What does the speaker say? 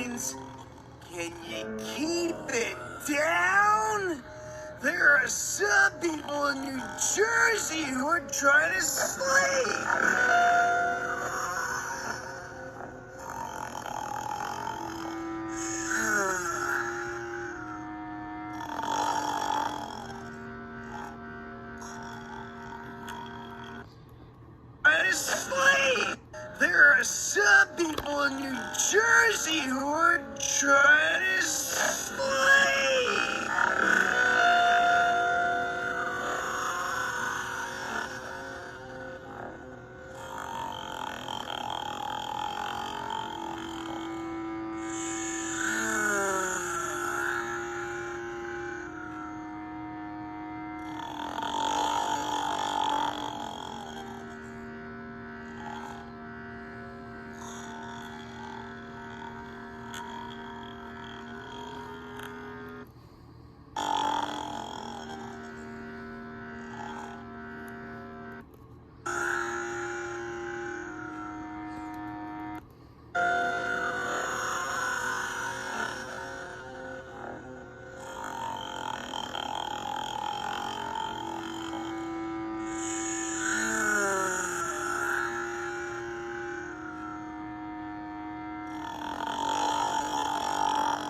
means, can you keep it down? There are some people in New Jersey who are trying to slay. There are some people in New Jersey who are trying to slay.